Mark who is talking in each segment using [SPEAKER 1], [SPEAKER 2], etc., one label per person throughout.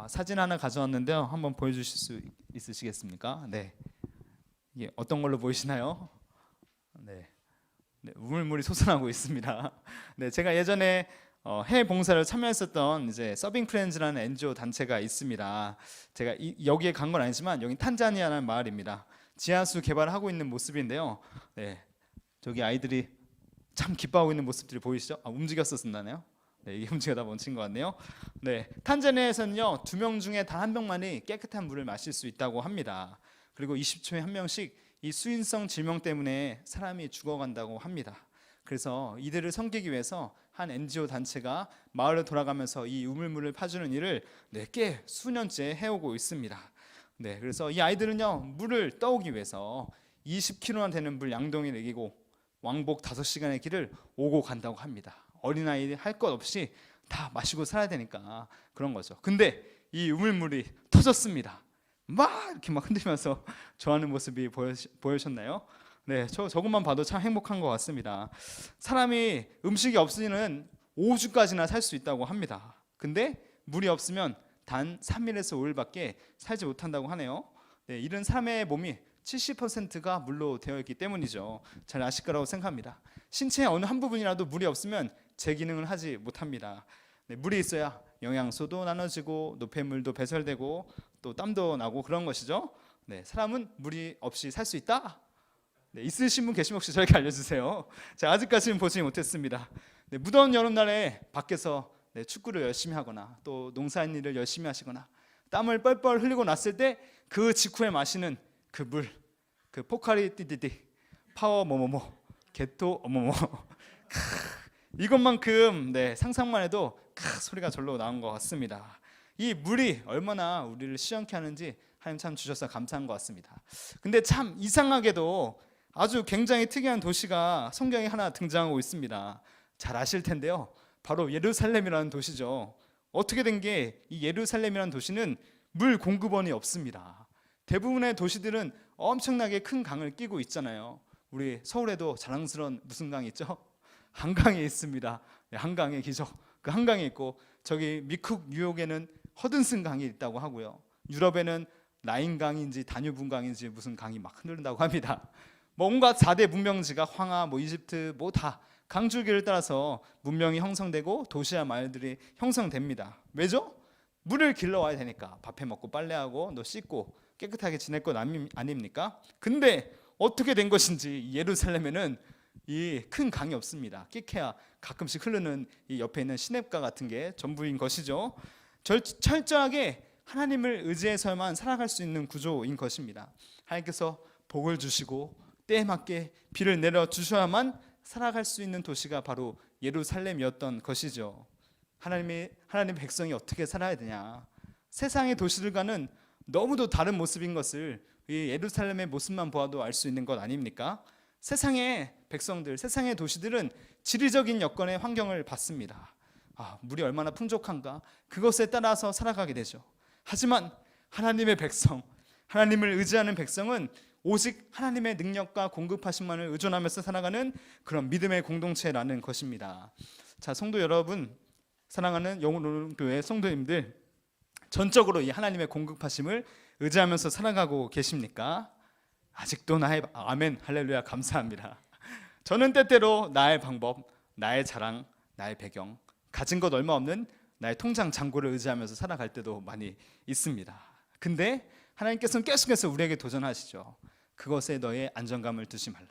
[SPEAKER 1] 사진 하나 가져왔는데요. 한번 보여주실 수 있으시겠습니까? 네, 이게 어떤 걸로 보이시나요? 네, 우물물이 솟아나고 있습니다. 네, 제가 예전에 해외 봉사를 참여했었던 이제 서빙 프렌즈라는 NGO 단체가 있습니다. 제가 여기에 간 건 아니지만 여기 탄자니아라는 마을입니다. 지하수 개발을 하고 있는 모습인데요. 네, 저기 아이들이 참 기뻐하고 있는 모습들이 보이시죠? 움직였었나요? 네, 이게 움직여다 멈춘 것 같네요. 네, 탄자니아에서는요 2명 중에 단 1명만이 깨끗한 물을 마실 수 있다고 합니다. 그리고 20초에 1명씩 이 수인성 질병 때문에 사람이 죽어간다고 합니다. 그래서 이들을 섬기기 위해서 한 NGO 단체가 마을을 돌아가면서 이 우물물을 파주는 일을 꽤 수년째 해오고 있습니다. 네, 그래서 이 아이들은요 물을 떠오기 위해서 20kg나 되는 물 양동이를 이기고 왕복 5시간의 길을 오고 간다고 합니다. 어린아이들 할 것 없이 다 마시고 살아야 되니까 그런 거죠. 근데 이 우물물이 터졌습니다. 막 이렇게 막 흔들면서 좋아하는 모습이 보여셨나요? 네, 저것만 봐도 참 행복한 것 같습니다. 사람이 음식이 없으면 5주까지나 살 수 있다고 합니다. 근데 물이 없으면 단 3일에서 5일밖에 살지 못한다고 하네요. 네, 이런 사람의 몸이 70%가 물로 되어 있기 때문이죠. 잘 아실 거라고 생각합니다. 신체의 어느 한 부분이라도 물이 없으면 제 기능을 하지 못합니다. 네, 물이 있어야 영양소도 나눠지고 노폐물도 배설되고 또 땀도 나고 그런 것이죠. 네, 사람은 물이 없이 살 수 있다? 네, 있으신 분 계시면 혹시 저에게 알려주세요. 제가 아직까지는 보지 못했습니다. 네, 무더운 여름날에 밖에서 축구를 열심히 하거나 또 농사일을 열심히 하시거나 땀을 뻘뻘 흘리고 났을 때 그 직후에 마시는 그 물, 그 포카리 띠띠띠, 파워 뭐뭐뭐, 게토 어머머 이것만큼 상상만 해도 소리가 절로 나온 것 같습니다. 이 물이 얼마나 우리를 시원케 하는지 하나님 참 주셔서 감사한 것 같습니다. 근데 참 이상하게도 아주 굉장히 특이한 도시가 성경에 하나 등장하고 있습니다. 잘 아실 텐데요, 바로 예루살렘이라는 도시죠. 어떻게 된 게 이 예루살렘이라는 도시는 물 공급원이 없습니다. 대부분의 도시들은 엄청나게 큰 강을 끼고 있잖아요. 우리 서울에도 자랑스러운 무슨 강이 있죠? 한강이 있습니다. 한강의 기적. 그 한강이 있고 저기 미국 뉴욕에는 허든슨 강이 있다고 하고요. 유럽에는 라인강인지 다뉴브강인지 무슨 강이 막 흐른다고 합니다. 온갖 4대 문명지가 황하, 이집트 다 강줄기를 따라서 문명이 형성되고 도시와 마을들이 형성됩니다. 왜죠? 물을 길러와야 되니까. 밥해 먹고 빨래하고 씻고 깨끗하게 지낼 것 아닙니까? 근데 어떻게 된 것인지 예루살렘에는 이 큰 강이 없습니다. 끼케야 가끔씩 흐르는 이 옆에 있는 시냇가 같은 게 전부인 것이죠. 철저하게 하나님을 의지해서만 살아갈 수 있는 구조인 것입니다. 하나님께서 복을 주시고 때에 맞게 비를 내려 주셔야만 살아갈 수 있는 도시가 바로 예루살렘이었던 것이죠. 하나님 백성이 어떻게 살아야 되냐? 세상의 도시들과는 너무도 다른 모습인 것을 이 예루살렘의 모습만 보아도 알 수 있는 것 아닙니까? 세상의 백성들, 세상의 도시들은 지리적인 여건의 환경을 받습니다. 물이 얼마나 풍족한가? 그것에 따라서 살아가게 되죠. 하지만 하나님의 백성, 하나님을 의지하는 백성은 오직 하나님의 능력과 공급하심만을 의존하면서 살아가는 그런 믿음의 공동체라는 것입니다. 자, 성도 여러분, 사랑하는 영혼교회 성도님들, 전적으로 이 하나님의 공급하심을 의지하면서 살아가고 계십니까? 아직도 나의 아멘 할렐루야 감사합니다. 저는 때때로 나의 방법, 나의 자랑, 나의 배경, 가진 것 얼마 없는 나의 통장 잔고를 의지하면서 살아갈 때도 많이 있습니다. 근데 하나님께서는 계속해서 우리에게 도전하시죠. 그것에 너의 안정감을 두지 말라.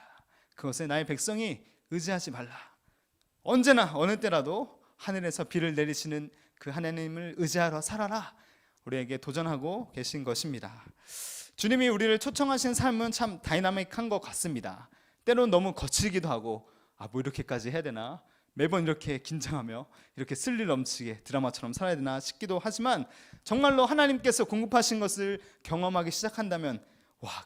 [SPEAKER 1] 그것에 나의 백성이 의지하지 말라. 언제나 어느 때라도 하늘에서 비를 내리시는 그 하나님을 의지하러 살아라. 우리에게 도전하고 계신 것입니다. 주님이 우리를 초청하신 삶은 참 다이나믹한 것 같습니다. 때론 너무 거칠기도 하고 이렇게까지 해야 되나? 매번 이렇게 긴장하며 이렇게 스릴 넘치게 드라마처럼 살아야 되나 싶기도 하지만 정말로 하나님께서 공급하신 것을 경험하기 시작한다면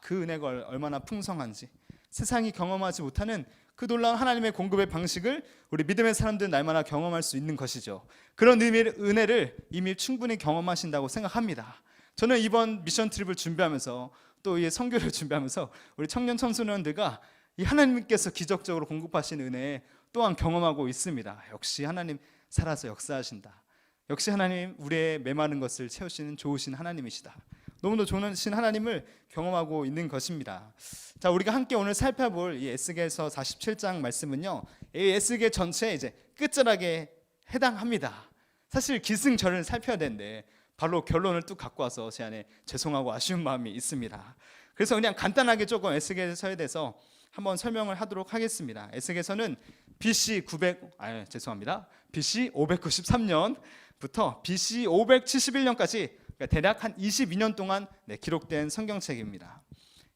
[SPEAKER 1] 그 은혜가 얼마나 풍성한지, 세상이 경험하지 못하는 그 놀라운 하나님의 공급의 방식을 우리 믿음의 사람들은 날마다 경험할 수 있는 것이죠. 그런 은혜를 이미 충분히 경험하신다고 생각합니다. 저는 이번 미션 트립을 준비하면서 또 이 선교를 준비하면서 우리 청년 청소년들과 이 하나님께서 기적적으로 공급하신 은혜 또한 경험하고 있습니다. 역시 하나님 살아서 역사하신다. 역시 하나님 우리의 메마른 것을 채우시는 좋으신 하나님이시다. 너무도 좋으신 하나님을 경험하고 있는 것입니다. 자, 우리가 함께 오늘 살펴볼 이 에스겔서 47장 말씀은요, 이 에스겔 전체에 이제 끝자락에 해당합니다. 사실 기승전을 살펴야 되는데 바로 결론을 뚝 갖고 와서 제 안에 죄송하고 아쉬운 마음이 있습니다. 그래서 그냥 간단하게 조금 에스겔서에 대해서 한번 설명을 하도록 하겠습니다. 에스겔서는 BC 593년부터 BC 571년까지 그러니까 대략 한 22년 동안 기록된 성경책입니다.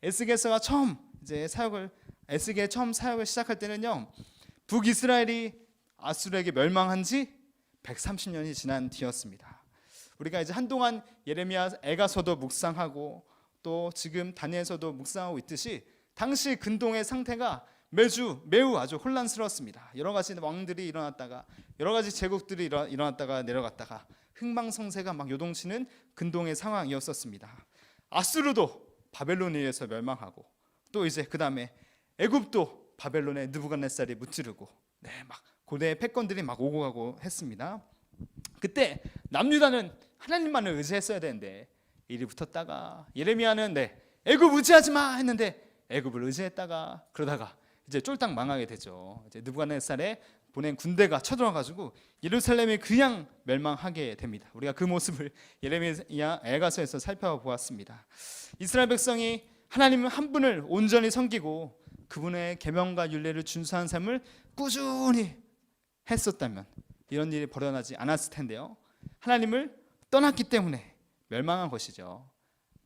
[SPEAKER 1] 에스겔서가 처음 사역을 시작할 때는요, 북이스라엘이 아수르에게 멸망한 지 130년이 지난 뒤였습니다. 우리가 이제 한동안 예레미야 애가서도 묵상하고 또 지금 다니엘서도 묵상하고 있듯이 당시 근동의 상태가 매우 아주 혼란스러웠습니다. 여러 가지 왕들이 일어났다가 여러 가지 제국들이 일어났다가 내려갔다가 흥망성쇠가 막 요동치는 근동의 상황이었었습니다. 아수르도 바벨론에 의해서 멸망하고 또 이제 그 다음에 애굽도 바벨론의 느부갓네살이 무찌르고 막 고대의 패권들이 막 오고 가고 했습니다. 그때 남유다는 하나님만을 의지했어야 되는데 일이 붙었다가 예레미야는 애굽 의지하지 마 했는데 애굽을 의지했다가 그러다가 이제 쫄딱 망하게 되죠. 이제 느부갓네살에 보낸 군대가 쳐들어가지고 예루살렘이 그냥 멸망하게 됩니다. 우리가 그 모습을 예레미야 애가서에서 살펴보았습니다. 이스라엘 백성이 하나님 한 분을 온전히 섬기고 그분의 계명과 율례를 준수한 삶을 꾸준히 했었다면 이런 일이 벌어나지 않았을 텐데요. 하나님을 떠났기 때문에 멸망한 것이죠.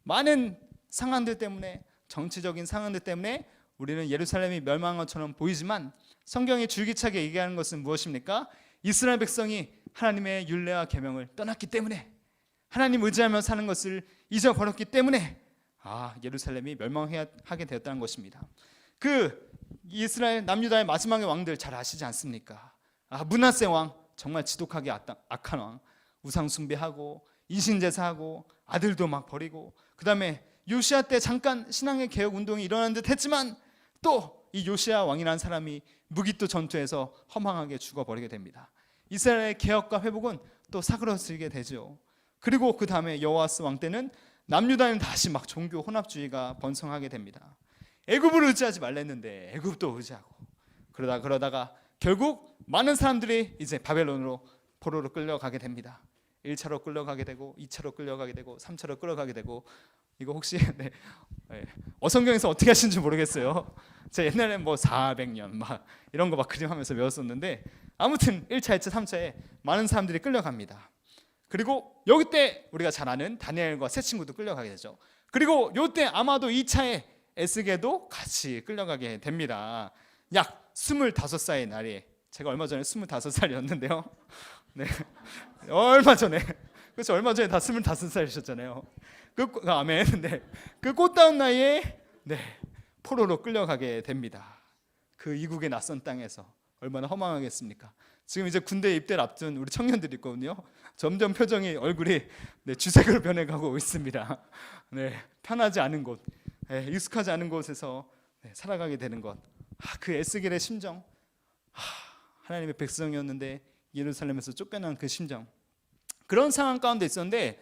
[SPEAKER 1] 많은 상황들 때문에, 정치적인 상황들 때문에 우리는 예루살렘이 멸망한 것처럼 보이지만 성경이 줄기차게 얘기하는 것은 무엇입니까? 이스라엘 백성이 하나님의 율례와 계명을 떠났기 때문에, 하나님 의지하며 사는 것을 잊어버렸기 때문에 예루살렘이 멸망하게 되었다는 것입니다. 그 이스라엘 남유다의 마지막의 왕들 잘 아시지 않습니까? 므낫세 왕, 정말 지독하게 악한 왕, 우상 숭배하고 인신제사하고 아들도 막 버리고, 그 다음에 요시야 때 잠깐 신앙의 개혁 운동이 일어난 듯 했지만 또 이 요시야 왕이라는 사람이 무기또 전투에서 허망하게 죽어버리게 됩니다. 이스라엘의 개혁과 회복은 또 사그러지게 되죠. 그리고 그 다음에 여호아스 왕 때는 남유다는 다시 막 종교 혼합주의가 번성하게 됩니다. 애굽을 의지하지 말랬는데 애굽도 의지하고 그러다가 결국 많은 사람들이 이제 바벨론으로 포로로 끌려가게 됩니다. 1차로 끌려가게 되고 2차로 끌려가게 되고 3차로 끌려가게 되고, 이거 혹시 어성경에서 어떻게 하시는지 모르겠어요. 제가 옛날에 400년 막 이런 거 막 그림하면서 외웠었는데 아무튼 1차, 2차, 3차에 많은 사람들이 끌려갑니다. 그리고 여기 때 우리가 잘 아는 다니엘과 세 친구도 끌려가게 되죠. 그리고 요때 아마도 2차에 에스겔도 같이 끌려가게 됩니다. 약 25살의 날에, 제가 얼마 전에 25살이었는데요. 얼마 전에, 그렇죠, 얼마 전에 다 25살이셨잖아요. 아멘. 그 꽃다운 나이에 포로로 끌려가게 됩니다. 그 이국의 낯선 땅에서 얼마나 허망하겠습니까? 지금 이제 군대 입대를 앞둔 우리 청년들이 있거든요. 점점 표정이, 얼굴이 주색으로 변해가고 있습니다. 편하지 않은 곳, 익숙하지 않은 곳에서 살아가게 되는 것. 그 에스겔의 심정, 하나님의 백성이었는데 예루살렘에서 쫓겨난 그 심정, 그런 상황 가운데 있었는데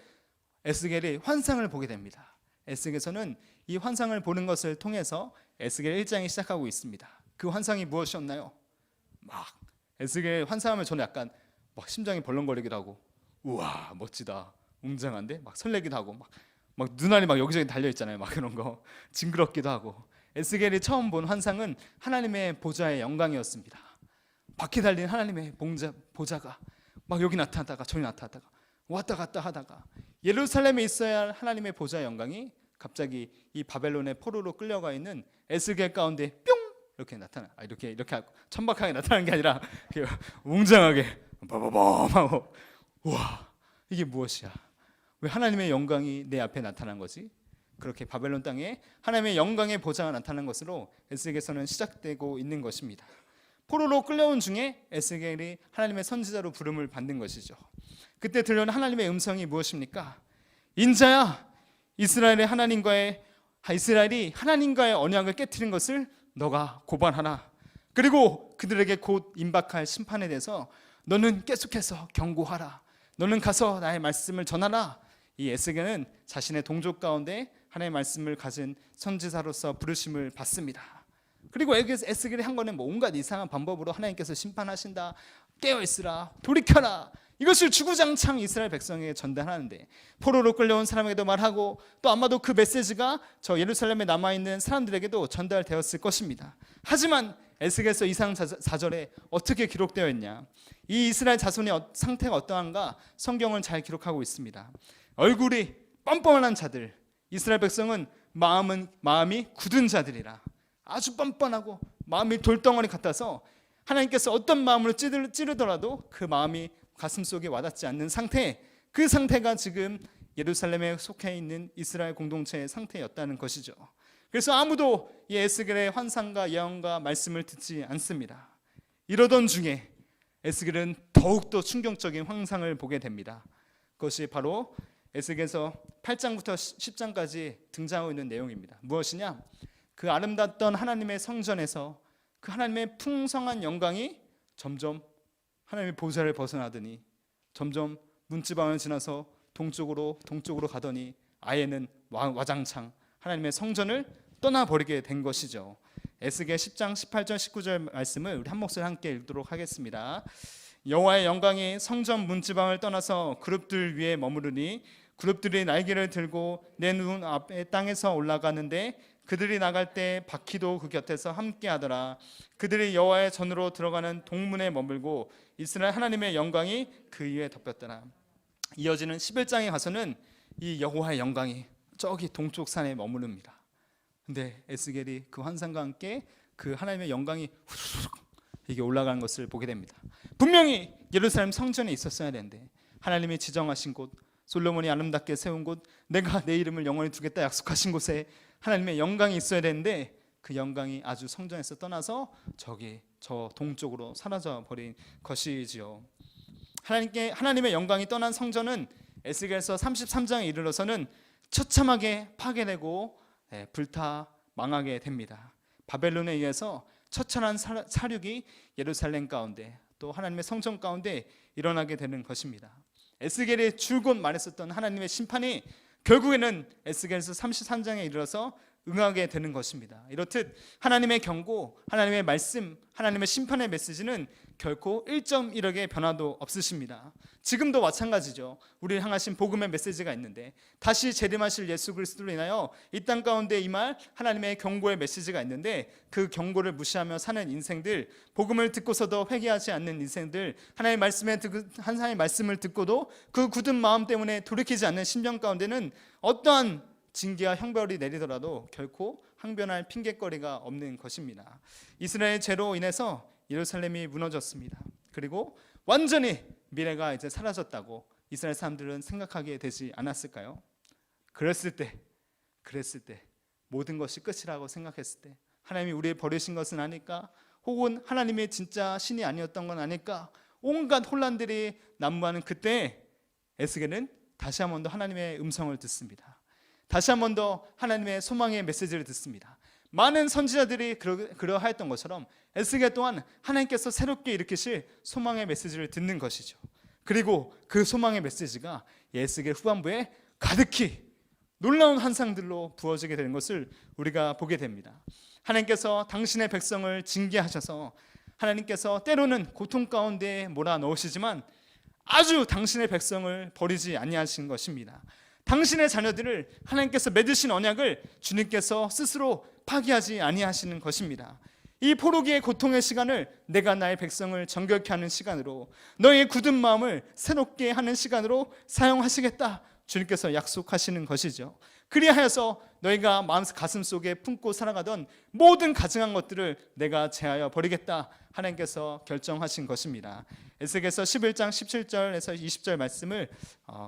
[SPEAKER 1] 에스겔이 환상을 보게 됩니다. 에스겔서는 이 환상을 보는 것을 통해서 에스겔 1장이 시작하고 있습니다. 그 환상이 무엇이었나요? 에스겔 환상하면 저는 약간 심장이 벌렁거리기도 하고, 우와 멋지다, 웅장한데 막 설레기도 하고, 막 눈알이 막 여기저기 달려 있잖아요. 막 그런 거 징그럽기도 하고. 에스겔이 처음 본 환상은 하나님의 보좌의 영광이었습니다. 바퀴 달린 하나님의 보좌가 막 여기 나타났다가 저기 나타났다가 왔다 갔다 하다가 예루살렘에 있어야 할 하나님의 보좌의 영광이 갑자기 이 바벨론의 포로로 끌려가 있는 에스겔 가운데 뿅 이렇게 나타나. 이렇게 천박하게 나타나는 게 아니라 웅장하게 빠바밤 하고, 우와 이게 무엇이야? 왜 하나님의 영광이 내 앞에 나타난 거지? 그렇게 바벨론 땅에 하나님의 영광의 보좌가 나타난 것으로 에스겔서는 시작되고 있는 것입니다. 포로로 끌려온 중에 에스겔이 하나님의 선지자로 부름을 받는 것이죠. 그때 들려오는 하나님의 음성이 무엇입니까? 인자야, 이스라엘이 하나님과의 언약을 깨트린 것을 너가 고발하라. 그리고 그들에게 곧 임박할 심판에 대해서 너는 계속해서 경고하라. 너는 가서 나의 말씀을 전하라. 이 에스겔은 자신의 동족 가운데 하나님의 말씀을 가진 선지자로서 부르심을 받습니다. 그리고 에스겔이 한 거는 온갖 이상한 방법으로 하나님께서 심판하신다, 깨어있으라, 돌이켜라, 이것을 주구장창 이스라엘 백성에게 전달하는데, 포로로 끌려온 사람에게도 말하고 또 아마도 그 메시지가 저 예루살렘에 남아있는 사람들에게도 전달되었을 것입니다. 하지만 에스겔서 2장 4절에 어떻게 기록되어 있냐, 이 이스라엘 자손의 상태가 어떠한가 성경은 잘 기록하고 있습니다. 얼굴이 뻔뻔한 자들, 이스라엘 백성은 마음이 굳은 자들이라, 아주 뻔뻔하고 마음이 돌덩어리 같아서 하나님께서 어떤 마음으로 찌르더라도 그 마음이 가슴속에 와닿지 않는 상태, 그 상태가 지금 예루살렘에 속해 있는 이스라엘 공동체의 상태였다는 것이죠. 그래서 아무도 이 에스겔의 환상과 예언과 말씀을 듣지 않습니다. 이러던 중에 에스겔은 더욱더 충격적인 환상을 보게 됩니다. 그것이 바로 에스겔서 8장부터 10장까지 등장하고 있는 내용입니다. 무엇이냐? 그 아름답던 하나님의 성전에서 그 하나님의 풍성한 영광이 점점 하나님의 보좌를 벗어나더니 점점 문지방을 지나서 동쪽으로 가더니 아예는 와장창 하나님의 성전을 떠나버리게 된 것이죠. 에스겔 10장 18절 19절 말씀을 우리 한 목소리 함께 읽도록 하겠습니다. 여호와의 영광이 성전 문지방을 떠나서 그룹들 위에 머무르니 그룹들이 날개를 들고 내 눈 앞에 땅에서 올라가는데 그들이 나갈 때 바퀴도 그 곁에서 함께하더라. 그들이 여호와의 전으로 들어가는 동문에 머물고 이스라엘 하나님의 영광이 그 위에 덮였더라. 이어지는 11장에 가서는 이 여호와의 영광이 저기 동쪽 산에 머무릅니다. 근데 에스겔이 그 환상과 함께 그 하나님의 영광이 후루룩 이게 올라가는 것을 보게 됩니다. 분명히 예루살렘 성전에 있었어야 되는데, 하나님이 지정하신 곳, 솔로몬이 아름답게 세운 곳, 내가 내 이름을 영원히 두겠다 약속하신 곳에 하나님의 영광이 있어야 되는데 그 영광이 아주 성전에서 떠나서 저기 저 동쪽으로 사라져 버린 것이지요. 하나님의 영광이 떠난 성전은 에스겔서 33장에 이르러서는 처참하게 파괴되고 불타 망하게 됩니다. 바벨론에 의해서 처참한 사륙이 예루살렘 가운데 또 하나님의 성전 가운데 일어나게 되는 것입니다. 에스겔이 줄곧 말했었던 하나님의 심판이 결국에는 에스겔서 33장에 이르러서 응하게 되는 것입니다. 이렇듯 하나님의 경고, 하나님의 말씀, 하나님의 심판의 메시지는 결코 1.1억의 변화도 없으십니다. 지금도 마찬가지죠. 우리를 향하신 복음의 메시지가 있는데 다시 재림하실 예수 그리스도로 인하여 이 땅 가운데 임할 하나님의 경고의 메시지가 있는데 그 경고를 무시하며 사는 인생들, 복음을 듣고서도 회개하지 않는 인생들, 하나님의 말씀을 듣고도 그 굳은 마음 때문에 돌이키지 않는 심령 가운데는 어떠한 징계와 형벌이 내리더라도 결코 항변할 핑계거리가 없는 것입니다. 이스라엘 죄로 인해서 예루살렘이 무너졌습니다. 그리고 완전히 미래가 이제 사라졌다고 이스라엘 사람들은 생각하게 되지 않았을까요? 그랬을 때 모든 것이 끝이라고 생각했을 때 하나님이 우리를 버리신 것은 아닐까? 혹은 하나님이 진짜 신이 아니었던 건 아닐까? 온갖 혼란들이 난무하는 그때 에스겔은 다시 한 번 더 하나님의 음성을 듣습니다. 다시 한 번 더 하나님의 소망의 메시지를 듣습니다. 많은 선지자들이 그러하였던 것처럼 에스겔 또한 하나님께서 새롭게 일으키실 소망의 메시지를 듣는 것이죠. 그리고 그 소망의 메시지가 에스겔 후반부에 가득히 놀라운 환상들로 부어지게 되는 것을 우리가 보게 됩니다. 하나님께서 당신의 백성을 징계하셔서 하나님께서 때로는 고통 가운데 몰아넣으시지만 아주 당신의 백성을 버리지 아니하신 것입니다. 당신의 자녀들을 하나님께서 맺으신 언약을 주님께서 스스로 파기하지 아니하시는 것입니다. 이 포로기의 고통의 시간을 내가 나의 백성을 정결케 하는 시간으로, 너의 굳은 마음을 새롭게 하는 시간으로 사용하시겠다 주님께서 약속하시는 것이죠. 그리하여서 너희가 가슴 속에 품고 살아가던 모든 가증한 것들을 내가 제하여 버리겠다 하나님께서 결정하신 것입니다. 에스겔서 11장 17절에서 20절 말씀을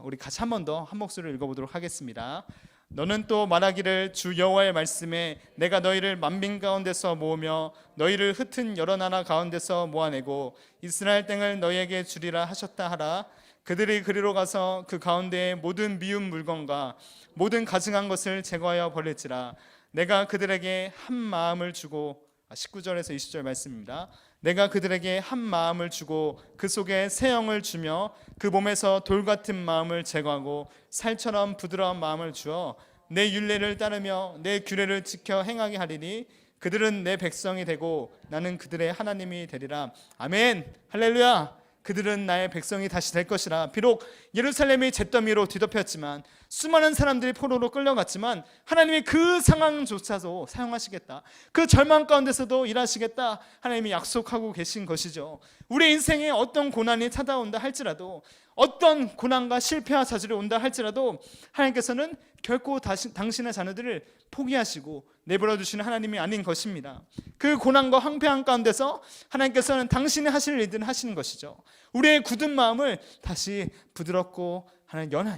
[SPEAKER 1] 우리 같이 한 번 더 한 목소리로 읽어보도록 하겠습니다. 너는 또 말하기를 주 여호와의 말씀에 내가 너희를 만민 가운데서 모으며 너희를 흩은 여러 나라 가운데서 모아내고 이스라엘 땅을 너희에게 주리라 하셨다 하라. 그들이 그리로 가서 그 가운데에 모든 미운 물건과 모든 가증한 것을 제거하여 버릴지라. 내가 그들에게 한 마음을 주고 19절에서 20절 말씀입니다. 내가 그들에게 한 마음을 주고 그 속에 새 영을 주며 그 몸에서 돌 같은 마음을 제거하고 살처럼 부드러운 마음을 주어 내 율례를 따르며 내 규례를 지켜 행하게 하리니 그들은 내 백성이 되고 나는 그들의 하나님이 되리라. 아멘. 할렐루야. 그들은 나의 백성이 다시 될 것이라. 비록 예루살렘이 잿더미로 뒤덮였지만 수많은 사람들이 포로로 끌려갔지만 하나님이 그 상황조차도 사용하시겠다. 그 절망 가운데서도 일하시겠다. 하나님이 약속하고 계신 것이죠. 우리 인생에 어떤 고난이 찾아온다 할지라도, 어떤 고난과 실패와 좌절이 온다 할지라도 하나님께서는 결코 당신의 자녀들을 포기하시고 내버려 두시는 하나님이 아닌 것입니다. 그 고난과 황폐한 가운데서 하나님께서는 당신이 하실 일들을 하시는 것이죠. 우리의 굳은 마음을 다시 부드럽고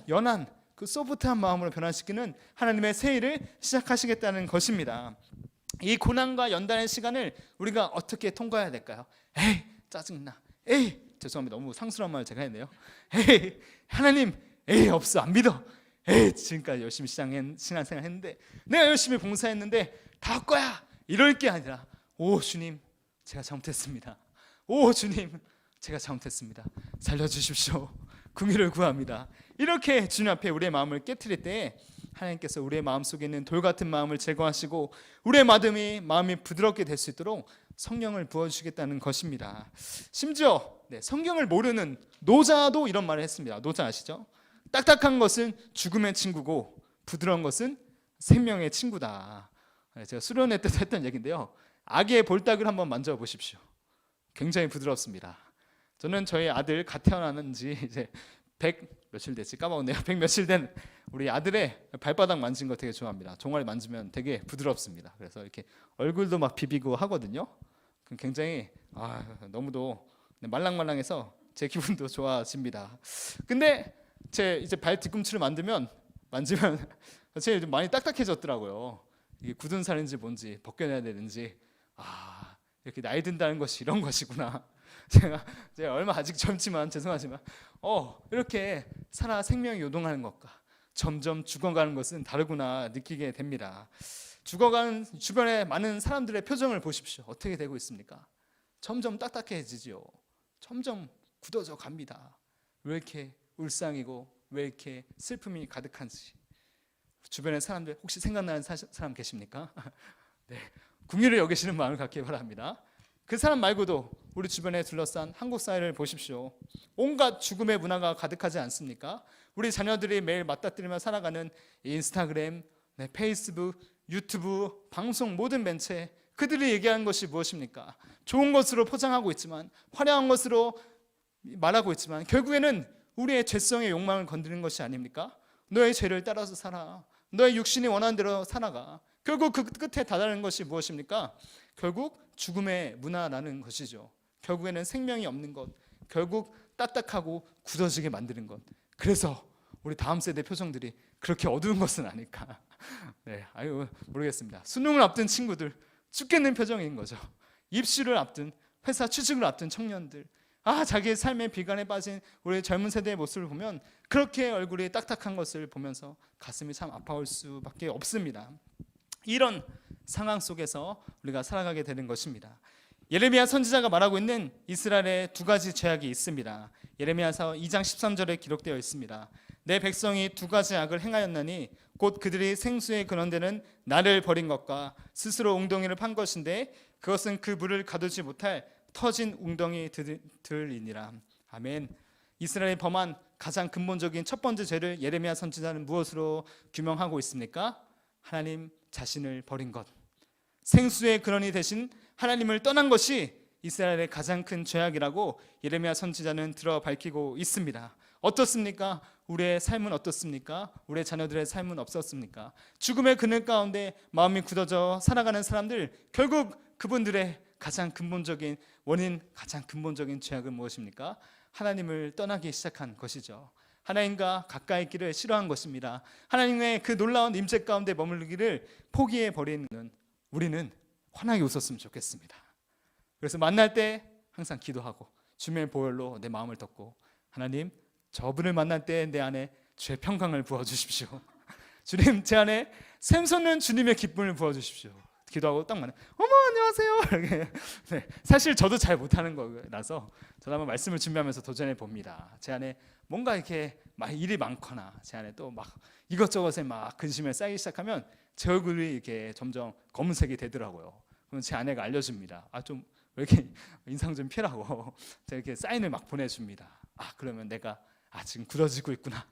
[SPEAKER 1] 연한 그 소프트한 마음으로 변화시키는 하나님의 새 일을 시작하시겠다는 것입니다. 이 고난과 연단의 시간을 우리가 어떻게 통과해야 될까요? 에이 짜증나, 에이 죄송합니다, 너무 상스러운 말을 제가 했네요. 에이 하나님, 에이 없어, 안 믿어, 에이 지금까지 열심히 신앙생활 했는데, 내가 열심히 봉사했는데 다 할 거야, 이럴 게 아니라 오 주님 제가 잘못했습니다, 오 주님 제가 잘못했습니다, 살려주십시오, 긍휼을 구합니다. 이렇게 주님 앞에 우리의 마음을 깨트릴 때 하나님께서 우리의 마음속에 있는 돌 같은 마음을 제거하시고 우리의 마음이 부드럽게 될 수 있도록 성령을 부어주시겠다는 것입니다. 심지어 성경을 모르는 노자도 이런 말을 했습니다. 노자 아시죠? 딱딱한 것은 죽음의 친구고 부드러운 것은 생명의 친구다. 제가 수련회 때도 했던 얘기인데요, 아기의 볼따귀를 한번 만져보십시오. 굉장히 부드럽습니다. 저는 저희 아들 갓 태어나는 지 이제 100 며칠 됐지 까먹었네요. 100 며칠 된 우리 아들의 발바닥 만진 거 되게 좋아합니다. 종아리 만지면 되게 부드럽습니다. 그래서 이렇게 얼굴도 막 비비고 하거든요. 굉장히 너무도 말랑말랑해서 제 기분도 좋아집니다. 근데 제 이제 발 뒤꿈치를 만지면 제일 좀 많이 딱딱해졌더라고요. 이게 굳은 살인지 뭔지 벗겨내야 되는지, 이렇게 나이 든다는 것이 이런 것이구나. 제가 얼마 아직 젊지만 죄송하지만 이렇게 살아 생명이 요동하는 것과 점점 죽어가는 것은 다르구나 느끼게 됩니다. 죽어가는 주변에 많은 사람들의 표정을 보십시오. 어떻게 되고 있습니까? 점점 딱딱해지지요. 점점 굳어져 갑니다. 왜 이렇게 울상이고 왜 이렇게 슬픔이 가득한지. 주변의 사람들 혹시 생각나는 사람 계십니까? 네, 긍휼을 여기시는 마음을 갖기 바랍니다. 그 사람 말고도 우리 주변에 둘러싼 한국 사회를 보십시오. 온갖 죽음의 문화가 가득하지 않습니까? 우리 자녀들이 매일 맞닥뜨리며 살아가는 인스타그램, 페이스북, 유튜브, 방송 모든 매체, 그들이 얘기하는 것이 무엇입니까? 좋은 것으로 포장하고 있지만, 화려한 것으로 말하고 있지만 결국에는 우리의 죄성의 욕망을 건드리는 것이 아닙니까? 너의 죄를 따라서 살아, 너의 육신이 원하는 대로 살아가. 결국 그 끝에 다다른 것이 무엇입니까? 결국 죽음의 문화라는 것이죠. 결국에는 생명이 없는 것, 결국 딱딱하고 굳어지게 만드는 것. 그래서 우리 다음 세대 표정들이 그렇게 어두운 것은 아닐까. 모르겠습니다. 수능을 앞둔 친구들 죽겠는 표정인 거죠. 입시를 앞둔, 회사 취직을 앞둔 청년들, 자기의 삶의 비관에 빠진 우리 젊은 세대의 모습을 보면 그렇게 얼굴이 딱딱한 것을 보면서 가슴이 참 아파올 수밖에 없습니다. 이런 상황 속에서 우리가 살아가게 되는 것입니다. 예레미야 선지자가 말하고 있는 이스라엘의 두 가지 죄악이 있습니다. 예레미야서 2장 13절에 기록되어 있습니다. 내 백성이 두 가지 악을 행하였나니 곧 그들이 생수의 근원되는 나를 버린 것과 스스로 웅덩이를 판 것인데 그것은 그 물을 가두지 못할 터진 웅덩이들이니라. 아멘. 이스라엘이 범한 가장 근본적인 첫 번째 죄를 예레미야 선지자는 무엇으로 규명하고 있습니까? 하나님 자신을 버린 것. 생수의 근원이 되신 하나님을 떠난 것이 이스라엘의 가장 큰 죄악이라고 예레미야 선지자는 들어 밝히고 있습니다. 어떻습니까? 우리의 삶은 어떻습니까? 우리의 자녀들의 삶은 없었습니까? 죽음의 그늘 가운데 마음이 굳어져 살아가는 사람들, 결국 그분들의 가장 근본적인 원인, 가장 근본적인 죄악은 무엇입니까? 하나님을 떠나기 시작한 것이죠. 하나님과 가까이 있기를 싫어한 것입니다. 하나님의 그 놀라운 임재 가운데 머물기를 포기해 버리는 우리는 환하게 웃었으면 좋겠습니다. 그래서 만날 때 항상 기도하고 주님의 보혈로 내 마음을 덮고, 하나님 저분을 만날 때 내 안에 죄 평강을 부어주십시오. 주님 제 안에 샘솟는 주님의 기쁨을 부어주십시오. 기도하고 딱 만나 어머 안녕하세요 이렇게. 네, 사실 저도 잘 못하는 거라서 저도 한번 말씀을 준비하면서 도전해 봅니다. 제 안에 뭔가 이렇게 막 일이 많거나 제 안에 또 막 이것저것에 막 근심에 쌓이기 시작하면 제 얼굴이 이렇게 점점 검은색이 되더라고요. 그럼 제 아내가 알려줍니다. 좀 왜 이렇게 인상 좀 피라고 제가 이렇게 사인을 막 보내줍니다. 그러면 내가 지금 굳어지고 있구나.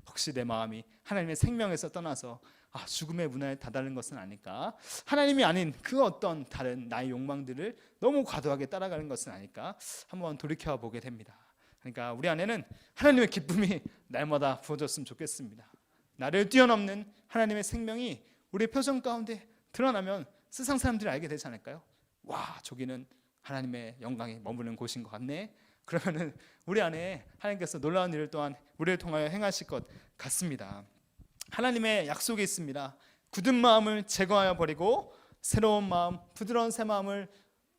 [SPEAKER 1] 혹시 내 마음이 하나님의 생명에서 떠나서 죽음의 문화에 다다른 것은 아닐까? 하나님이 아닌 그 어떤 다른 나의 욕망들을 너무 과도하게 따라가는 것은 아닐까? 한번 돌이켜 보게 됩니다. 그러니까 우리 안에는 하나님의 기쁨이 날마다 부어졌으면 좋겠습니다. 나를 뛰어넘는 하나님의 생명이 우리의 표정 가운데 드러나면 세상 사람들이 알게 되지 않을까요? 와, 저기는 하나님의 영광이 머무는 곳인 것 같네. 그러면은 우리 안에 하나님께서 놀라운 일을 또한 우리를 통하여 행하실 것 같습니다. 하나님의 약속이 있습니다. 굳은 마음을 제거하여 버리고 새로운 마음, 부드러운 새 마음을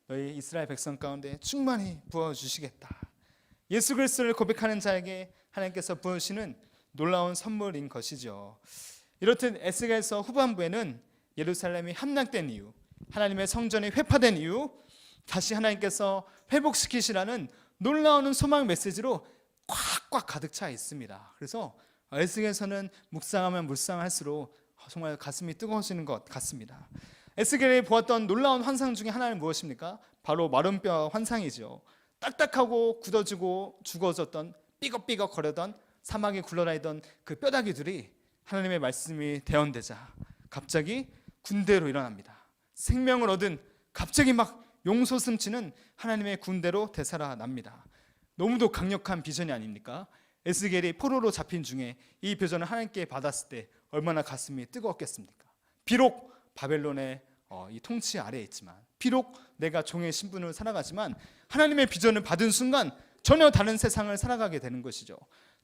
[SPEAKER 1] 너희 이스라엘 백성 가운데 충만히 부어주시겠다. 예수 그리스도를 고백하는 자에게 하나님께서 부으시는 놀라운 선물인 것이죠. 이렇듯 에스겔서 후반부에는 예루살렘이 함락된 이유, 하나님의 성전이 회파된 이유, 다시 하나님께서 회복시키시라는 놀라운 소망 메시지로 꽉꽉 가득 차 있습니다. 그래서 에스겔서는 묵상하면 묵상할수록 정말 가슴이 뜨거워지는 것 같습니다. 에스겔이 보았던 놀라운 환상 중에 하나는 무엇입니까? 바로 마른 뼈 환상이죠. 딱딱하고 굳어지고 죽어졌던 삐걱삐걱 거려던 사막에 굴러다니던 그 뼈다귀들이 하나님의 말씀이 대언되자 갑자기 군대로 일어납니다. 생명을 얻은 갑자기 막 용솟음치는 하나님의 군대로 되살아납니다. 너무도 강력한 비전이 아닙니까? 에스겔이 포로로 잡힌 중에 이 비전을 하나님께 받았을 때 얼마나 가슴이 뜨거웠겠습니까? 비록 바벨론의 이 통치 아래에 있지만, 비록 내가 종의 신분을 살아가지만 하나님의 비전을 받은 순간 전혀 다른 세상을 살아가게 되는 것이죠.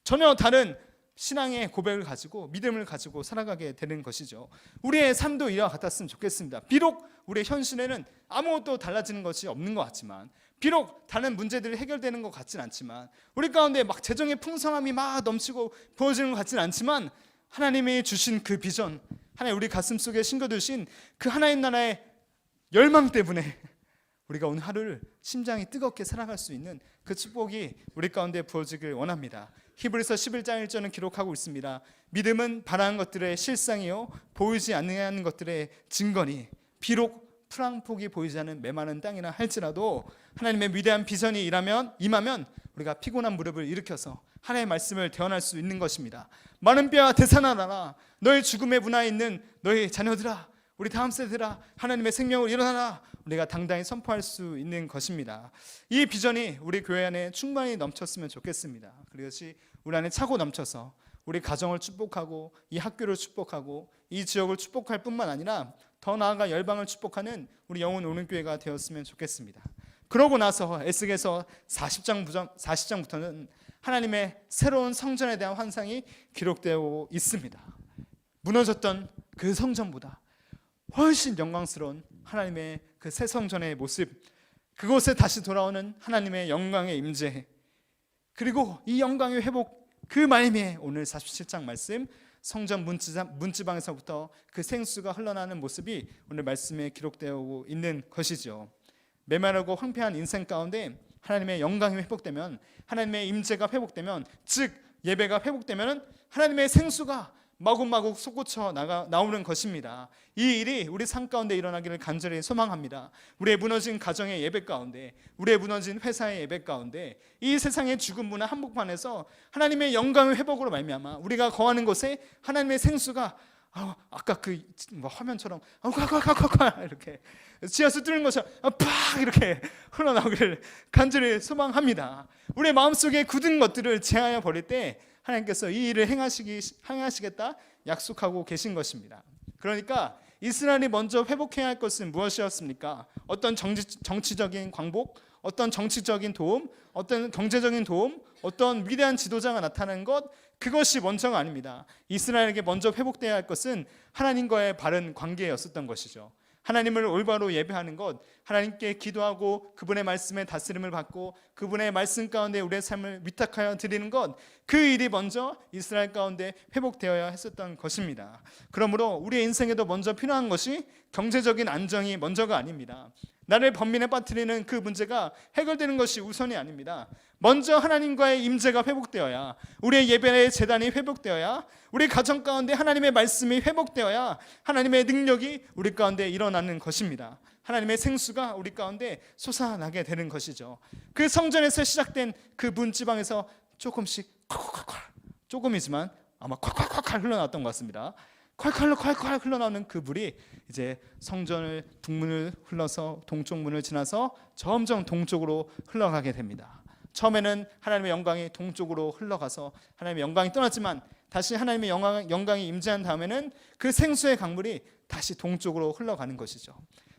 [SPEAKER 1] 전혀 다른 신앙의 고백을 가지고 믿음을 가지고 살아가게 되는 것이죠. 우리의 삶도 이와 같았으면 좋겠습니다. 비록 우리의 현실에는 아무것도 달라지는 것이 없는 것 같지만, 비록 다른 문제들이 해결되는 것 같진 않지만, 우리 가운데 막 재정의 풍성함이 막 넘치고 부어지는 것 같진 않지만, 하나님이 주신 그 비전, 하나님 우리 가슴 속에 심겨두신 그 하나님 나라의 열망 때문에 우리가 오늘 하루를 심장이 뜨겁게 살아갈 수 있는 그 축복이 우리 가운데 부어지길 원합니다. 히브리서 11장 1절은 기록하고 있습니다. 믿음은 바라는 것들의 실상이요 보이지 않는 것들의 증거니, 비록 풀한폭이 보이지 않는 메마른 땅이나 할지라도 하나님의 위대한 비전이 임하면 우리가 피곤한 무릎을 일으켜서 하나님의 말씀을 대언할 수 있는 것입니다. 마른 뼈야 되살아나라. 너희 죽음의 문화에 있는 너희 자녀들아, 우리 다음 세대들아, 하나님의 생명을 일어나라. 우리가 당당히 선포할 수 있는 것입니다. 이 비전이 우리 교회 안에 충만히 넘쳤으면 좋겠습니다. 그것이 우리 안에 차고 넘쳐서 우리 가정을 축복하고 이 학교를 축복하고 이 지역을 축복할 뿐만 아니라 더 나아가 열방을 축복하는 우리 영혼 오는 교회가 되었으면 좋겠습니다. 그러고 나서 에스겔서 40장부터는 하나님의 새로운 성전에 대한 환상이 기록되어 있습니다. 무너졌던 그 성전보다 훨씬 영광스러운 하나님의 그 새 성전의 모습, 그곳에 다시 돌아오는 하나님의 영광의 임재, 그리고 이 영광의 회복, 그 말미에 오늘 47장 말씀 성전 문지방에서부터 그 생수가 흘러나는 모습이 오늘 말씀에 기록되어 있는 것이죠. 메마르고 황폐한 인생 가운데 하나님의 영광이 회복되면, 하나님의 임재가 회복되면, 즉 예배가 회복되면 하나님의 생수가 마구마구 솟구쳐 나오는 것입니다. 이 일이 우리 삶 가운데 일어나기를 간절히 소망합니다. 우리의 무너진 가정의 예배 가운데, 우리의 무너진 회사의 예배 가운데, 이 세상의 죽은 문화 한복판에서 하나님의 영광의 회복으로 말미암아 우리가 거하는 곳에 하나님의 생수가 아까 그 화면처럼 이렇게 지하수 뚫는 것처럼 팍 이렇게 흘러나오기를 간절히 소망합니다. 우리의 마음속에 굳은 것들을 제하여 버릴 때 하나님께서 이 일을 행하시겠다 약속하고 계신 것입니다. 그러니까 이스라엘이 먼저 회복해야 할 것은 무엇이었습니까? 어떤 정치적인 광복, 어떤 정치적인 도움, 어떤 경제적인 도움, 어떤 위대한 지도자가 나타나는 것, 그것이 먼저가 아닙니다. 이스라엘에게 먼저 회복돼야 할 것은 하나님과의 바른 관계였었던 것이죠. 하나님을 올바로 예배하는 것, 하나님께 기도하고 그분의 말씀에 다스림을 받고 그분의 말씀 가운데 우리의 삶을 위탁하여 드리는 것, 그 일이 먼저 이스라엘 가운데 회복되어야 했었던 것입니다. 그러므로 우리의 인생에도 먼저 필요한 것이 경제적인 안정이 먼저가 아닙니다. 나를 번민에 빠뜨리는 그 문제가 해결되는 것이 우선이 아닙니다. 먼저 하나님과의 임재가 회복되어야, 우리의 예배의 제단이 회복되어야, 우리 가정 가운데 하나님의 말씀이 회복되어야 하나님의 능력이 우리 가운데 일어나는 것입니다. 하나님의 생수가 우리 가운데 솟아나게 되는 것이죠. 그 성전에서 시작된 그 문지방에서 조금씩 콸콸콸, 조금이지만 아마 콸콸콸 흘러나왔던 것 같습니다. 콸콸 흘러나오는 그 물이 이제 성전을 북문을 흘러서 동쪽 문을 지나서 점점 동쪽으로 흘러가게 됩니다. 처음에는 하나님의 영광이 동쪽으로 흘러가서 하나님의 영광이 떠났지만 다시 하나님의 영광이 임재한 다음에는 그 생수의 강물이 다시 동쪽으로 흘러가는 것이죠.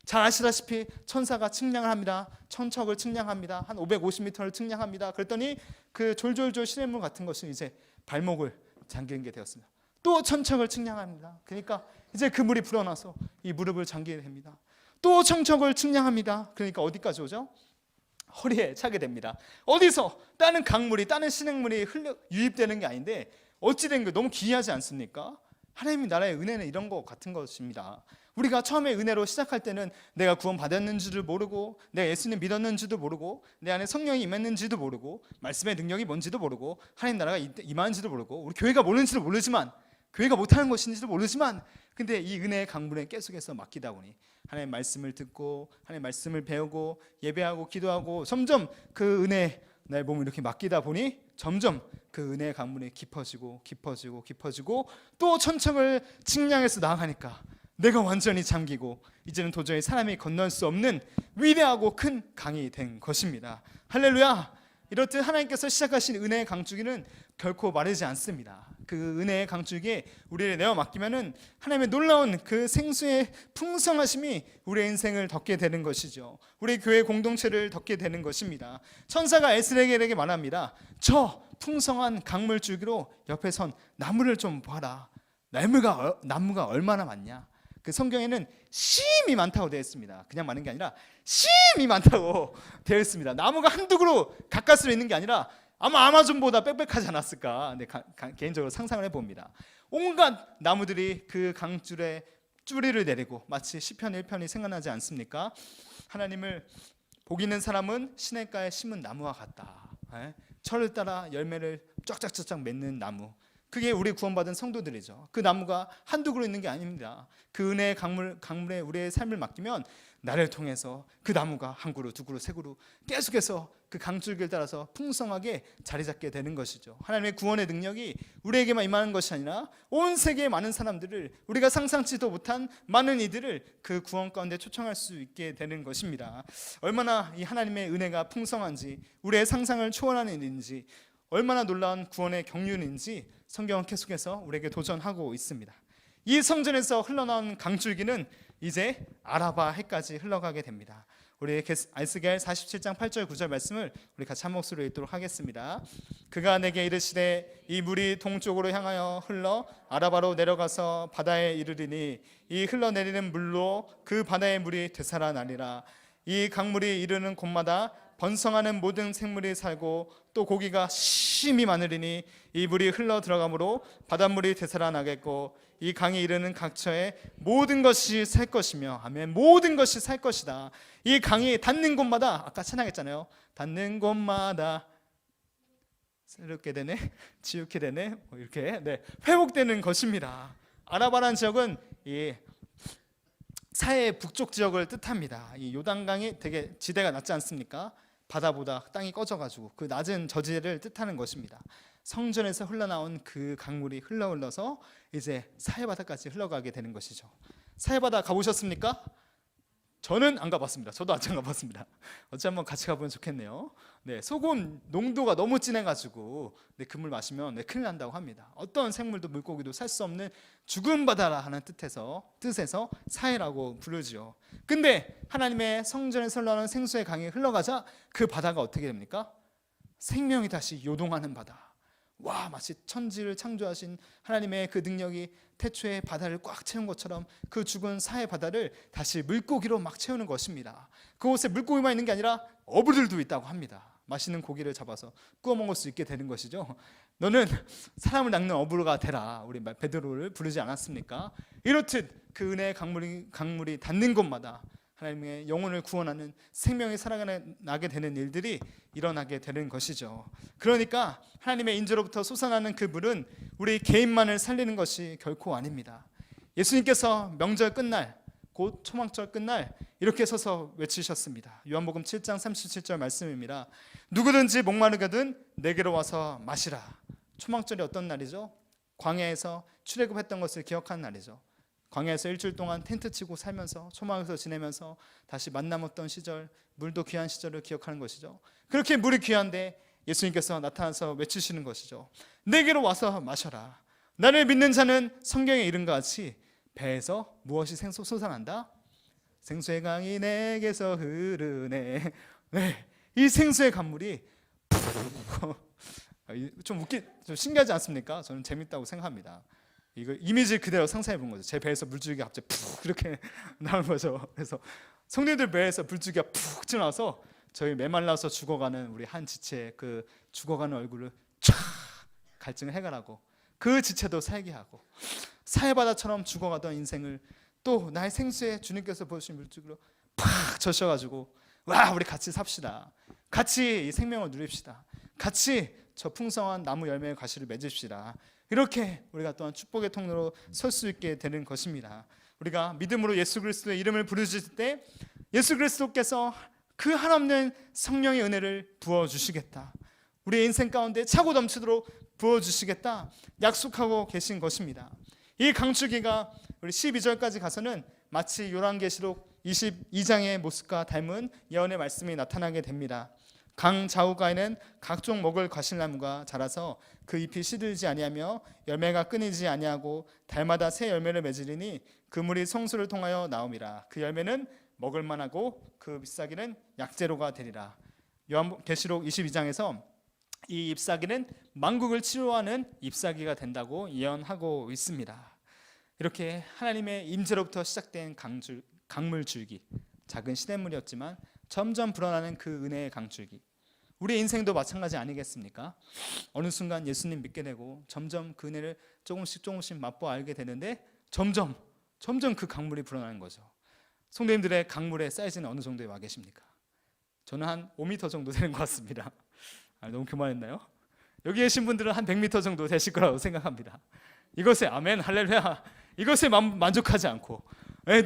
[SPEAKER 1] 잘 아시다시피 천사가 측량을 합니다. 천척을 측량합니다. 한 550m를 측량합니다. 그랬더니 그 졸졸졸 시냇물 같은 것이 이제 발목을 잠기는 게 되었습니다. 또 천척을 측량합니다. 그러니까 이제 그 물이 불어나서 이 무릎을 잠기게 됩니다. 또 천척을 측량합니다. 그러니까 어디까지 오죠? 허리에 차게 됩니다. 어디서? 다른 강물이, 다른 시냇물이 유입되는 게 아닌데 어찌 된 거 너무 기이하지 않습니까? 하나님 나라의 은혜는 이런 것 같은 것입니다. 우리가 처음에 은혜로 시작할 때는 내가 구원 받았는지를 모르고, 내가 예수님 믿었는지도 모르고, 내 안에 성령이 임했는지도 모르고, 말씀의 능력이 뭔지도 모르고, 하나님 나라가 임하는지도 모르고, 우리 교회가 모르는지도 모르지만, 교회가 못하는 것인지도 모르지만, 근데 이 은혜의 강물에 계속해서 맡기다 보니 하나님의 말씀을 듣고 하나님의 말씀을 배우고 예배하고 기도하고 점점 그 은혜 나의 몸을 이렇게 맡기다 보니 점점 그 은혜의 강물이 깊어지고 또 천척을 측량해서 나아가니까 내가 완전히 잠기고 이제는 도저히 사람이 건널 수 없는 위대하고 큰 강이 된 것입니다. 할렐루야! 이렇듯 하나님께서 시작하신 은혜의 강줄기는 결코 마르지 않습니다. 그 은혜의 강줄기에 우리를 내어 맡기면은 하나님의 놀라운 그 생수의 풍성하심이 우리의 인생을 덮게 되는 것이죠. 우리 교회 공동체를 덮게 되는 것입니다. 천사가 에스겔에게 말합니다. 저 풍성한 강물 줄기로 옆에 선 나무를 좀 봐라. 나무가 얼마나 많냐? 그 성경에는 심이 많다고 되어 있습니다. 그냥 많은 게 아니라 심이 많다고 되어 있습니다. 나무가 한두 그루 가까스로 있는 게 아니라 아마 아마존보다 빽빽하지 않았을까. 네, 개인적으로 상상을 해봅니다. 온갖 나무들이 그 강줄에 쭈리를 내리고 마치 시편 1편이 생각나지 않습니까? 하나님을 복 있는 사람은 시냇가에 심은 나무와 같다. 철을 따라 열매를 쫙쫙쫙쫙 맺는 나무. 그게 우리 구원받은 성도들이죠. 그 나무가 한두 그루 있는 게 아닙니다. 그 은혜의 강물에 우리의 삶을 맡기면 나를 통해서 그 나무가 한 그루, 두 그루, 세 그루 계속해서 그 강줄기를 따라서 풍성하게 자리 잡게 되는 것이죠. 하나님의 구원의 능력이 우리에게만 임하는 것이 아니라 온 세계의 많은 사람들을, 우리가 상상치도 못한 많은 이들을 그 구원 가운데 초청할 수 있게 되는 것입니다. 얼마나 이 하나님의 은혜가 풍성한지, 우리의 상상을 초월하는 일인지, 얼마나 놀라운 구원의 경륜인지 성경은 계속해서 우리에게 도전하고 있습니다. 이 성전에서 흘러나온 강줄기는 이제 아라바 해까지 흘러가게 됩니다. 우리 에스겔 47장 8절 9절 말씀을 우리 같이 한 목소리로 읽도록 하겠습니다. 그가 내게 이르시되 이 물이 동쪽으로 향하여 흘러 아라바로 내려가서 바다에 이르리니 이 흘러내리는 물로 그 바다의 물이 되살아나리라. 이 강물이 이르는 곳마다 번성하는 모든 생물이 살고 또 고기가 심이 많으리니 이 물이 흘러 들어가므로 바닷물이 되살아나겠고 이 강이 이르는 각처에 모든 것이 살 것이며, 아멘, 모든 것이 살 것이다. 이 강이 닿는 곳마다, 아까 찬양했잖아요, 닿는 곳마다 새롭게 되네, 지우게 되네, 이렇게 회복되는 것입니다. 아라바라는 지역은 이 사해 북쪽 지역을 뜻합니다. 이 요단강이 되게 지대가 낮지 않습니까? 바다보다 땅이 꺼져가지고 그 낮은 저지대를 뜻하는 것입니다. 성전에서 흘러나온 그 강물이 흘러서 이제 사해바다까지 흘러가게 되는 것이죠. 사해바다 가보셨습니까? 저는 안 가봤습니다. 저도 아직 안 가봤습니다. 어찌 한번 같이 가보면 좋겠네요. 소금 농도가 너무 진해가지고 그 물 마시면 큰일 난다고 합니다. 어떤 생물도 물고기도 살 수 없는 죽은 바다라 하는 뜻에서 사해라고 부르지요. 근데 하나님의 성전에서 흘러나오는 생수의 강이 흘러가자 그 바다가 어떻게 됩니까? 생명이 다시 요동하는 바다. 와, 마치 천지를 창조하신 하나님의 그 능력이 태초에 바다를 꽉 채운 것처럼 그 죽은 사해 바다를 다시 물고기로 막 채우는 것입니다. 그곳에 물고기만 있는 게 아니라 어부들도 있다고 합니다. 맛있는 고기를 잡아서 구워 먹을 수 있게 되는 것이죠. 너는 사람을 낚는 어부가 되라, 우리 베드로를 부르지 않았습니까? 이렇듯 그 은혜의 강물이 닿는 곳마다 하나님의 영혼을 구원하는 생명이 살아나게 되는 일들이 일어나게 되는 것이죠. 그러니까 하나님의 인재로부터 솟아나는 그 물은 우리 개인만을 살리는 것이 결코 아닙니다. 예수님께서 명절 끝날, 곧 초막절 끝날 이렇게 서서 외치셨습니다. 요한복음 7장 37절 말씀입니다. 누구든지 목마르거든 내게로 와서 마시라. 초막절이 어떤 날이죠? 광야에서 출애굽했던 것을 기억하는 날이죠. 광야에서 일주일 동안 텐트 치고 살면서 초막에서 지내면서 다시 만남 없던 시절, 물도 귀한 시절을 기억하는 것이죠. 그렇게 물이 귀한데 예수님께서 나타나서 외치시는 것이죠. 내게로 와서 마셔라. 나를 믿는 자는 성경에 이른 것 같이 배에서 무엇이 솟아난다? 생수의 강이 내게서 흐르네. 네, 이 생수의 강물이 좀 신기하지 않습니까? 저는 재밌다고 생각합니다. 이거 이미지 그대로 상상해 본 거죠. 제 배에서 물줄기가 갑자기 푹 이렇게 나온 거죠. 그래서 성도님들 배에서 물줄기가 푹 지나서 저희 메말라서 죽어가는 우리 한 지체의 그 죽어가는 얼굴을 쫙 갈증을 해결하고 그 지체도 살게 하고 사해바다처럼 죽어가던 인생을 또 나의 생수에 주님께서 보여주신 물줄기로 팍 젖혀가지고 와, 우리 같이 삽시다. 같이 이 생명을 누립시다. 같이 저 풍성한 나무 열매의 과실을 맺읍시다. 이렇게 우리가 또한 축복의 통로로 설 수 있게 되는 것입니다. 우리가 믿음으로 예수 그리스도의 이름을 부르실 때 예수 그리스도께서 그 한없는 성령의 은혜를 부어주시겠다, 우리의 인생 가운데 차고 넘치도록 부어주시겠다 약속하고 계신 것입니다. 이 강추기가 우리 12절까지 가서는 마치 요한계시록 22장의 모습과 닮은 예언의 말씀이 나타나게 됩니다. 강 좌우가에는 각종 먹을 과실나무가 자라서 그 잎이 시들지 아니하며 열매가 끊이지 아니하고 달마다 새 열매를 맺으리니 그 물이 성수를 통하여 나옴이라. 그 열매는 먹을 만하고 그 잎사귀는 약재로가 되리라. 요한계시록 22장에서 이 잎사귀는 만국을 치료하는 잎사귀가 된다고 예언하고 있습니다. 이렇게 하나님의 임재로부터 시작된 강물줄기, 작은 시냇물이었지만 점점 불어나는 그 은혜의 강줄기, 우리 인생도 마찬가지 아니겠습니까? 어느 순간 예수님 믿게 되고 점점 그 은혜를 조금씩 맛보아 알게 되는데 점점 그 강물이 불어나는 거죠. 성도님들의 강물의 사이즈는 어느 정도에 와 계십니까? 저는 한 5m 정도 되는 것 같습니다. 너무 교만했나요? 여기 계신 분들은 한 100m 정도 되실 거라고 생각합니다. 이것에 아멘 할렐루야, 이것에 만족하지 않고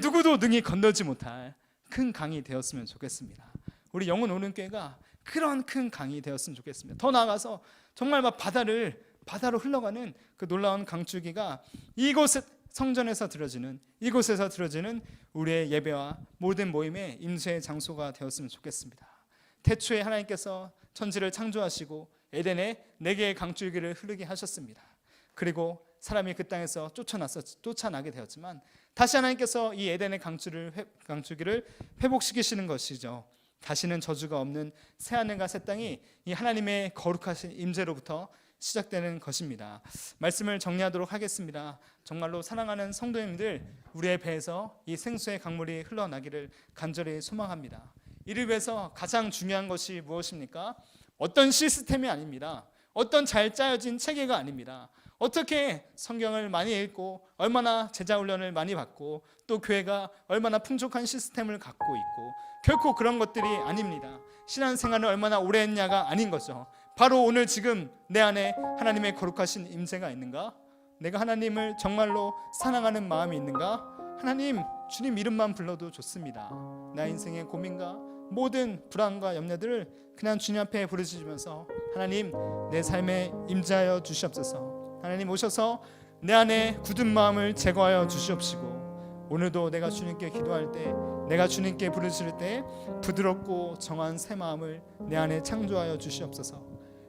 [SPEAKER 1] 누구도 능히 건너지 못할 큰 강이 되었으면 좋겠습니다. 우리 영혼 오는 교회가 그런 큰 강이 되었으면 좋겠습니다. 더 나아가서 정말 막 바다로 흘러가는 그 놀라운 강줄기가 이곳 성전에서 들어지는, 이곳에서 들어지는 우리의 예배와 모든 모임의 임재의 장소가 되었으면 좋겠습니다. 태초에 하나님께서 천지를 창조하시고 에덴에 4개의 강줄기를 흐르게 하셨습니다. 그리고 사람이 그 땅에서 쫓아나게 되었지만 다시 하나님께서 이 에덴의 강줄기를 회복시키시는 것이죠. 다시는 저주가 없는 새하늘과 새 땅이 이 하나님의 거룩하신 임재로부터 시작되는 것입니다. 말씀을 정리하도록 하겠습니다. 정말로 사랑하는 성도님들, 우리의 배에서 이 생수의 강물이 흘러나기를 간절히 소망합니다. 이를 위해서 가장 중요한 것이 무엇입니까? 어떤 시스템이 아닙니다. 어떤 잘 짜여진 체계가 아닙니다. 어떻게 성경을 많이 읽고 얼마나 제자훈련을 많이 받고 또 교회가 얼마나 풍족한 시스템을 갖고 있고 결코 그런 것들이 아닙니다. 신앙생활을 얼마나 오래 했냐가 아닌 거죠. 바로 오늘 지금 내 안에 하나님의 거룩하신 임재가 있는가? 내가 하나님을 정말로 사랑하는 마음이 있는가? 하나님, 주님 이름만 불러도 좋습니다. 나 인생의 고민과 모든 불안과 염려들을 그냥 주님 앞에 부르짖으면서 하나님, 내 삶에 임재하여 주시옵소서. 하나님 오셔서 내 안에 굳은 마음을 제거하여 주시옵시고 오늘도 내가 주님께 기도할 때, 내가 주님께 부르짖을 때 부드럽고 정한 새 마음을 내 안에 창조하여 주시옵소서.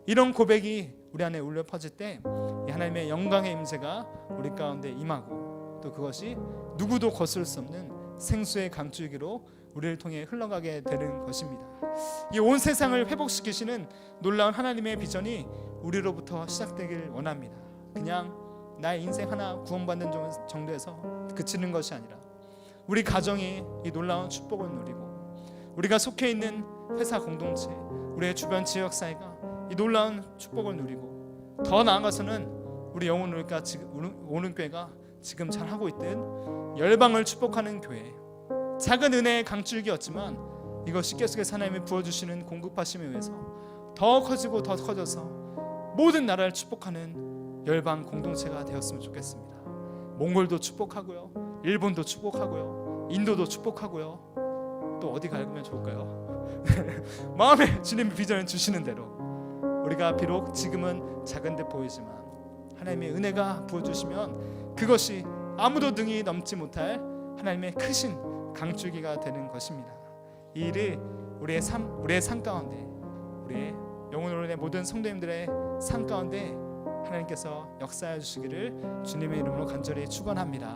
[SPEAKER 1] 이런 고백이 우리 안에 울려 퍼질 때 하나님의 영광의 임재가 우리 가운데 임하고 또 그것이 누구도 거스를 수 없는 생수의 강줄기로 우리를 통해 흘러가게 되는 것입니다. 이 온 세상을 회복시키시는 놀라운 하나님의 비전이 우리로부터 시작되길 원합니다. 그냥 나의 인생 하나 구원받는 정도에서 그치는 것이 아니라 우리 가정이 이 놀라운 축복을 누리고 우리가 속해 있는 회사 공동체, 우리의 주변 지역사회가 이 놀라운 축복을 누리고 더 나아가서는 우리 영혼 오는 교회가 지금 잘 하고 있듯 열방을 축복하는 교회, 작은 은혜의 강줄기였지만 이것이 계속해서 하나님이 부어주시는 공급하심에 의해서 더 커지고 더 커져서 모든 나라를 축복하는 열방 공동체가 되었으면 좋겠습니다. 몽골도 축복하고요, 일본도 축복하고요, 인도도 축복하고요. 또 어디 가면 좋을까요? 마음에 주님의 비전을 주시는 대로 우리가 비록 지금은 작은 듯 보이지만 하나님의 은혜가 부어주시면 그것이 아무도 등이 넘지 못할 하나님의 크신 강줄기가 되는 것입니다. 이 일이 우리의 삶 가운데, 우리의 영혼으로의 모든 성도님들의 삶 가운데 하나님께서 역사해 주시기를 주님의 이름으로 간절히 축원합니다.